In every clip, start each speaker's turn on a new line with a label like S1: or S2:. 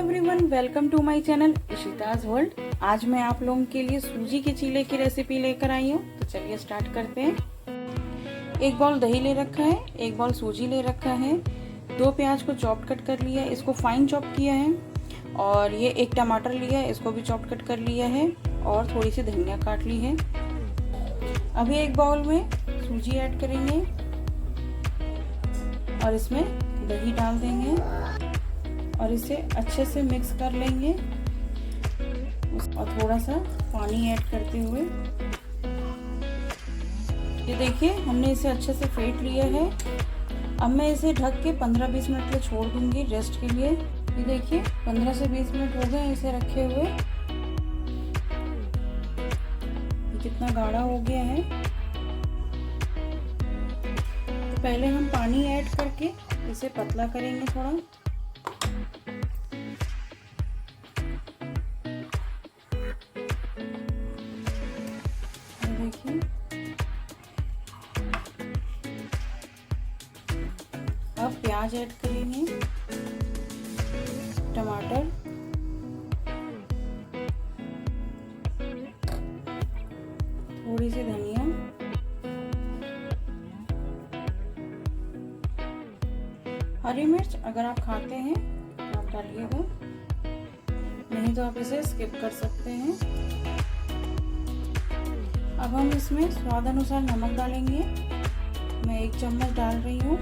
S1: Everyone, welcome to my channel Ishita's world. आज मैं आप लोगों के लिए सूजी के चीले की रेसिपी लेकर आई हूँ। तो चलिए स्टार्ट करते हैं। एक बाउल दही ले रखा है, एक बाउल सूजी ले रखा है, 2 प्याज को चॉप कट कर लिया है, इसको फाइन चॉप किया है, और ये एक टमाटर लिया है, इसको भी चॉप कट कर लिया है, और थोड़ी सी धनिया काट ली है। अभी एक बाउल में सूजी ऐड करेंगे और इसमें दही डाल देंगे और इसे अच्छे से मिक्स कर लेंगे और थोड़ा सा पानी ऐड करते हुए ये देखिए हमने इसे अच्छे से फेंट लिया है। अब मैं इसे ढक के 15-20 मिनट के लिए छोड़ दूंगी रेस्ट के लिए। ये देखिए 15 से 20 मिनट हो गए इसे रखे हुए। ये कितना गाढ़ा हो गया है। तो पहले हम पानी ऐड करके इसे पतला करेंगे थोड़ा। देखिए अब प्याज ऐड करेंगे, टमाटर, थोड़ी सी धनिया, हरी मिर्च अगर आप खाते हैं तो आप डालिएगा, नहीं तो आप इसे स्किप कर सकते हैं। अब हम इसमें स्वाद अनुसार नमक डालेंगे। मैं 1 चम्मच डाल रही हूँ।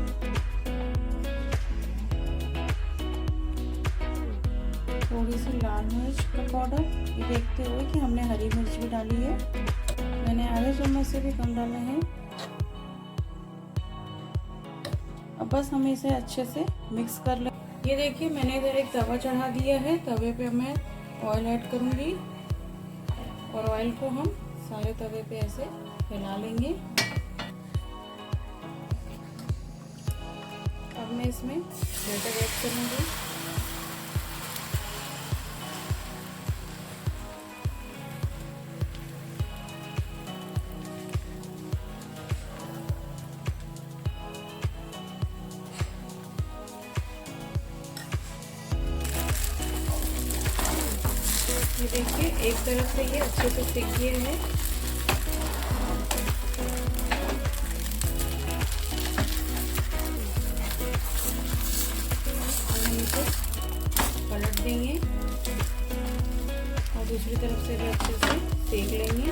S1: थोड़ी सी लाल मिर्च का पाउडर, ये देखते हुए कि हमने हरी मिर्च भी डाली है। मैंने आधे चम्मच से भी कम डाला है। अब बस हम इसे अच्छे से मिक्स कर लें। ये देखिए मैंने इधर एक तवा चढ़ा दिया है। तवे पे मैं ऑयल ऐड करूँगी और ऑयल को हम सारे तवे पे ऐसे फैला लेंगे। अब मैं इसमें बैटर ऐड करूँगी। ये देखिए एक तरफ से ये अच्छे से सेक गया है। हम इसे पलट देंगे और दूसरी तरफ से भी अच्छे से सेक लेंगे।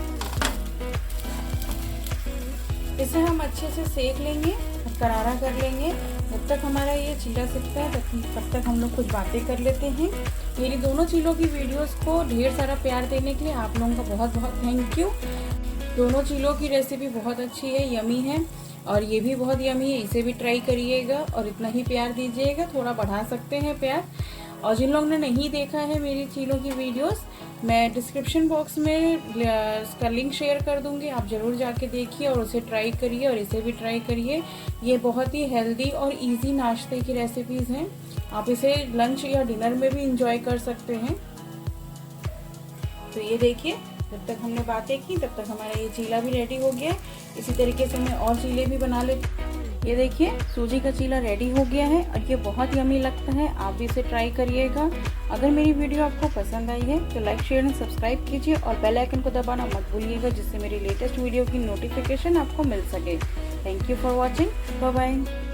S1: इसे हम अच्छे से सेक लेंगे, करारा कर लेंगे। जब तक हमारा ये चीला सिकता है तब तक हम लोग कुछ बातें कर लेते हैं। मेरी दोनों चीलों की वीडियोस को ढेर सारा प्यार देने के लिए आप लोगों का बहुत बहुत थैंक यू। दोनों चीलों की रेसिपी बहुत अच्छी है, यमी है, और ये भी बहुत यमी है। इसे भी ट्राई करिएगा और इतना ही प्यार दीजिएगा, थोड़ा बढ़ा सकते हैं प्यार। और जिन लोगों ने नहीं देखा है मेरी चीलों की वीडियोस, मैं डिस्क्रिप्शन बॉक्स में इसका लिंक शेयर कर दूंगी। आप ज़रूर जाके देखिए और उसे ट्राई करिए और इसे भी ट्राई करिए। ये बहुत ही हेल्दी और इजी नाश्ते की रेसिपीज़ हैं। आप इसे लंच या डिनर में भी इंजॉय कर सकते हैं। तो ये देखिए जब तक हमने बातें की तब तक हमारा ये चीला भी रेडी हो गया है। इसी तरीके से मैं और चीले भी बना लेती। ये देखिए सूजी का चीला रेडी हो गया है और ये बहुत यमी लगता है। आप भी इसे ट्राई करिएगा। अगर मेरी वीडियो आपको पसंद आई है तो लाइक, शेयर एंड सब्सक्राइब कीजिए और बेल आइकन को दबाना मत भूलिएगा, जिससे मेरी लेटेस्ट वीडियो की नोटिफिकेशन आपको मिल सके। Thank you for watching. Bye bye.